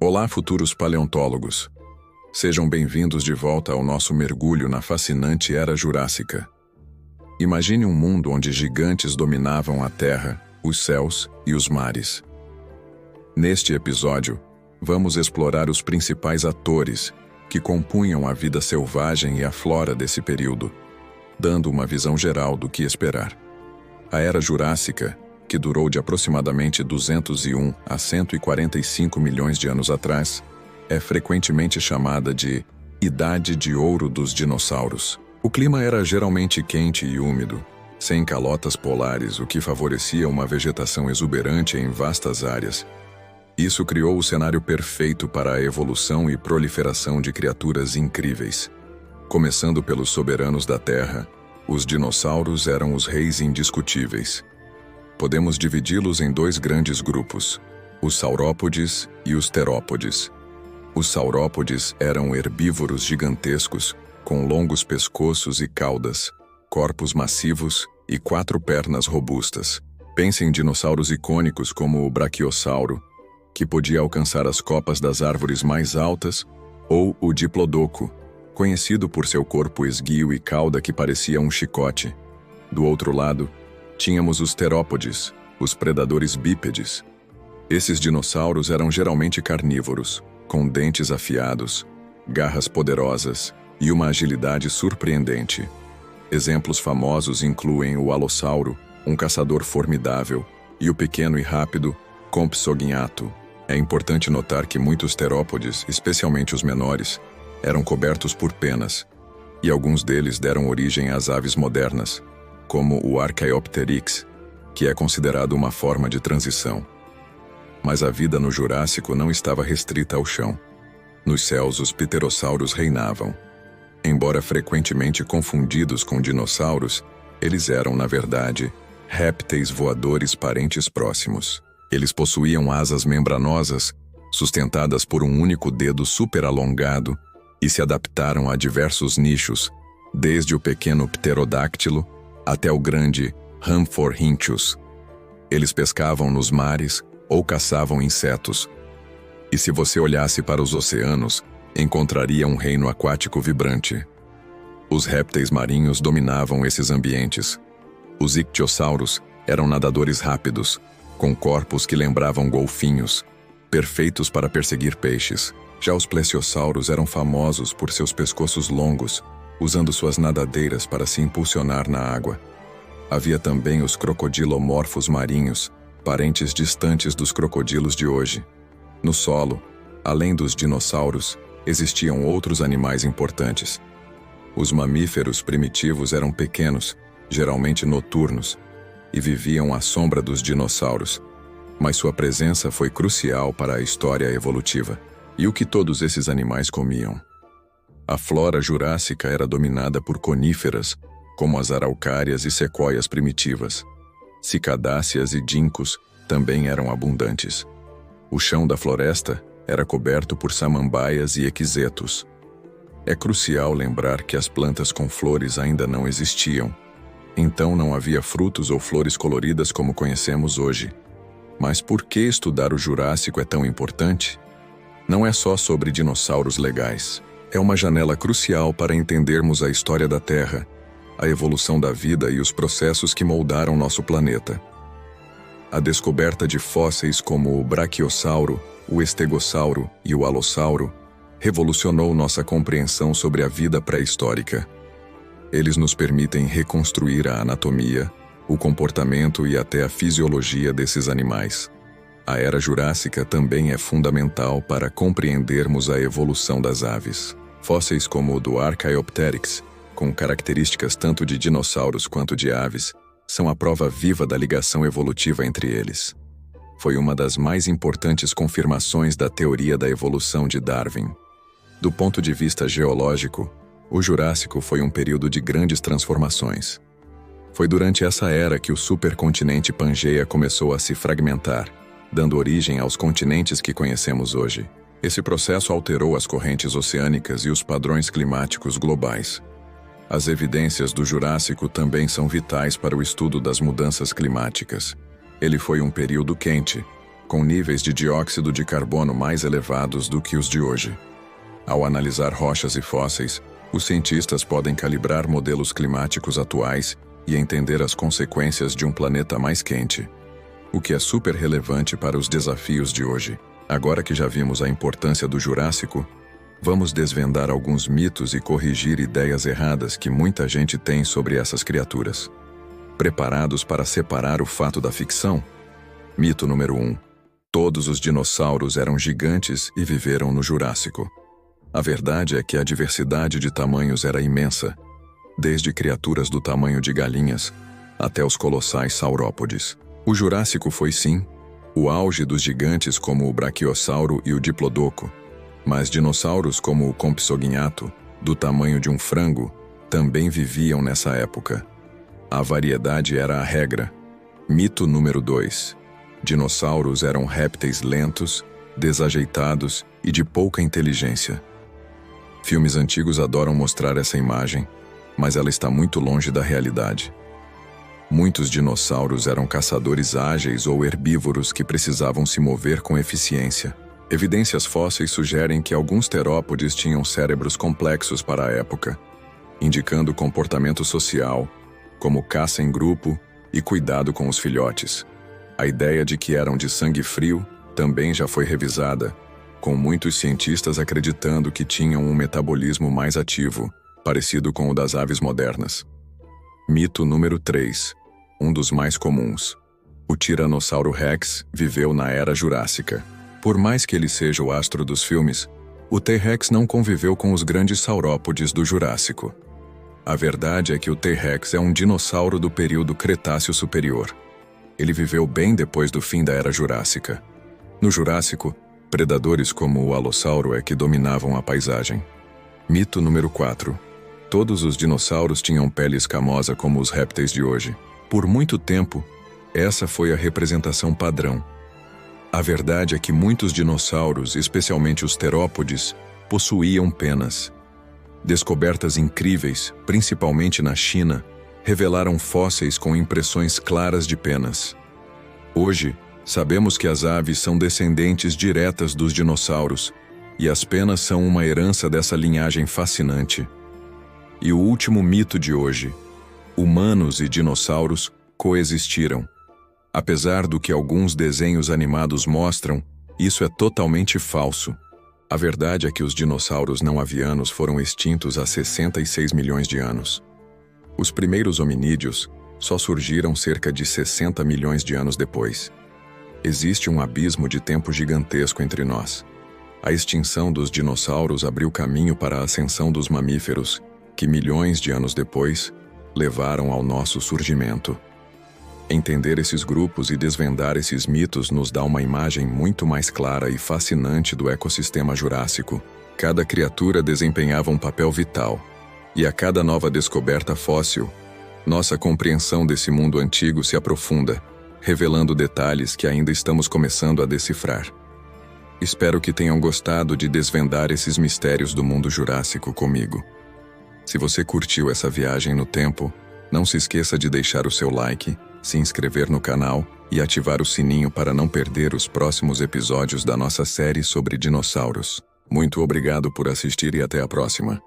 Olá, futuros paleontólogos. Sejam bem-vindos de volta ao nosso mergulho na fascinante Era Jurássica. Imagine um mundo onde gigantes dominavam a Terra, os céus e os mares. Neste episódio, vamos explorar os principais atores que compunham a vida selvagem e a flora desse período, dando uma visão geral do que esperar. A Era Jurássica, que durou de aproximadamente 201 a 145 milhões de anos atrás, é frequentemente chamada de Idade de Ouro dos Dinossauros. O clima era geralmente quente e úmido, sem calotas polares, o que favorecia uma vegetação exuberante em vastas áreas. Isso criou o cenário perfeito para a evolução e proliferação de criaturas incríveis. Começando pelos soberanos da Terra, os dinossauros eram os reis indiscutíveis. Podemos dividi-los em dois grandes grupos, os saurópodes e os terópodes. Os saurópodes eram herbívoros gigantescos, com longos pescoços e caudas, corpos massivos e 4 pernas robustas. Pense em dinossauros icônicos como o Brachiosauro, que podia alcançar as copas das árvores mais altas, ou o Diplodocus, conhecido por seu corpo esguio e cauda que parecia um chicote. Do outro lado, tínhamos os terópodes, os predadores bípedes. Esses dinossauros eram geralmente carnívoros, com dentes afiados, garras poderosas e uma agilidade surpreendente. Exemplos famosos incluem o Alossauro, um caçador formidável, e o pequeno e rápido Compsognathus. É importante notar que muitos terópodes, especialmente os menores, eram cobertos por penas, e alguns deles deram origem às aves modernas, como o Archaeopteryx, que é considerado uma forma de transição. Mas a vida no Jurássico não estava restrita ao chão. Nos céus, os pterossauros reinavam. Embora frequentemente confundidos com dinossauros, eles eram, na verdade, répteis voadores parentes próximos. Eles possuíam asas membranosas, sustentadas por um único dedo superalongado, e se adaptaram a diversos nichos, desde o pequeno pterodáctilo até o grande Rhamphorhynchus. Eles pescavam nos mares ou caçavam insetos. E se você olhasse para os oceanos, encontraria um reino aquático vibrante. Os répteis marinhos dominavam esses ambientes. Os ictiossauros eram nadadores rápidos, com corpos que lembravam golfinhos, perfeitos para perseguir peixes. Já os plesiosauros eram famosos por seus pescoços longos, usando suas nadadeiras para se impulsionar na água. Havia também os crocodilomorfos marinhos, parentes distantes dos crocodilos de hoje. No solo, além dos dinossauros, existiam outros animais importantes. Os mamíferos primitivos eram pequenos, geralmente noturnos, e viviam à sombra dos dinossauros, mas sua presença foi crucial para a história evolutiva. E o que todos esses animais comiam? A flora jurássica era dominada por coníferas, como as araucárias e sequoias primitivas. Cicadáceas e ginkgos também eram abundantes. O chão da floresta era coberto por samambaias e equisetos. É crucial lembrar que as plantas com flores ainda não existiam. Então não havia frutos ou flores coloridas como conhecemos hoje. Mas por que estudar o Jurássico é tão importante? Não é só sobre dinossauros legais. É uma janela crucial para entendermos a história da Terra, a evolução da vida e os processos que moldaram nosso planeta. A descoberta de fósseis como o Brachiosauro, o Estegossauro e o Alossauro revolucionou nossa compreensão sobre a vida pré-histórica. Eles nos permitem reconstruir a anatomia, o comportamento e até a fisiologia desses animais. A Era Jurássica também é fundamental para compreendermos a evolução das aves. Fósseis como o do Archaeopteryx, com características tanto de dinossauros quanto de aves, são a prova viva da ligação evolutiva entre eles. Foi uma das mais importantes confirmações da teoria da evolução de Darwin. Do ponto de vista geológico, o Jurássico foi um período de grandes transformações. Foi durante essa era que o supercontinente Pangeia começou a se fragmentar, dando origem aos continentes que conhecemos hoje. Esse processo alterou as correntes oceânicas e os padrões climáticos globais. As evidências do Jurássico também são vitais para o estudo das mudanças climáticas. Ele foi um período quente, com níveis de dióxido de carbono mais elevados do que os de hoje. Ao analisar rochas e fósseis, os cientistas podem calibrar modelos climáticos atuais e entender as consequências de um planeta mais quente, o que é super relevante para os desafios de hoje. Agora que já vimos a importância do Jurássico, vamos desvendar alguns mitos e corrigir ideias erradas que muita gente tem sobre essas criaturas. Preparados para separar o fato da ficção? Mito número 1. Todos os dinossauros eram gigantes e viveram no Jurássico. A verdade é que a diversidade de tamanhos era imensa, desde criaturas do tamanho de galinhas até os colossais saurópodes. O Jurássico foi, sim, o auge dos gigantes como o Brachiosauro e o Diplodocus, mas dinossauros como o Compsognathus, do tamanho de um frango, também viviam nessa época. A variedade era a regra. Mito número 2. Dinossauros eram répteis lentos, desajeitados e de pouca inteligência. Filmes antigos adoram mostrar essa imagem, mas ela está muito longe da realidade. Muitos dinossauros eram caçadores ágeis ou herbívoros que precisavam se mover com eficiência. Evidências fósseis sugerem que alguns terópodes tinham cérebros complexos para a época, indicando comportamento social, como caça em grupo e cuidado com os filhotes. A ideia de que eram de sangue frio também já foi revisada, com muitos cientistas acreditando que tinham um metabolismo mais ativo, parecido com o das aves modernas. Mito número 3. Um dos mais comuns. O Tiranossauro Rex viveu na Era Jurássica. Por mais que ele seja o astro dos filmes, o T-Rex não conviveu com os grandes saurópodes do Jurássico. A verdade é que o T-Rex é um dinossauro do período Cretáceo Superior. Ele viveu bem depois do fim da Era Jurássica. No Jurássico, predadores como o Alossauro é que dominavam a paisagem. Mito número 4. Todos os dinossauros tinham pele escamosa como os répteis de hoje. Por muito tempo, essa foi a representação padrão. A verdade é que muitos dinossauros, especialmente os terópodes, possuíam penas. Descobertas incríveis, principalmente na China, revelaram fósseis com impressões claras de penas. Hoje, sabemos que as aves são descendentes diretas dos dinossauros, e as penas são uma herança dessa linhagem fascinante. E o último mito de hoje: humanos e dinossauros coexistiram. Apesar do que alguns desenhos animados mostram, isso é totalmente falso. A verdade é que os dinossauros não avianos foram extintos há 66 milhões de anos. Os primeiros hominídeos só surgiram cerca de 60 milhões de anos depois. Existe um abismo de tempo gigantesco entre nós. A extinção dos dinossauros abriu caminho para a ascensão dos mamíferos, que milhões de anos depois levaram ao nosso surgimento. Entender esses grupos e desvendar esses mitos nos dá uma imagem muito mais clara e fascinante do ecossistema jurássico. Cada criatura desempenhava um papel vital, e a cada nova descoberta fóssil, nossa compreensão desse mundo antigo se aprofunda, revelando detalhes que ainda estamos começando a decifrar. Espero que tenham gostado de desvendar esses mistérios do mundo jurássico comigo. Se você curtiu essa viagem no tempo, não se esqueça de deixar o seu like, se inscrever no canal e ativar o sininho para não perder os próximos episódios da nossa série sobre dinossauros. Muito obrigado por assistir e até a próxima.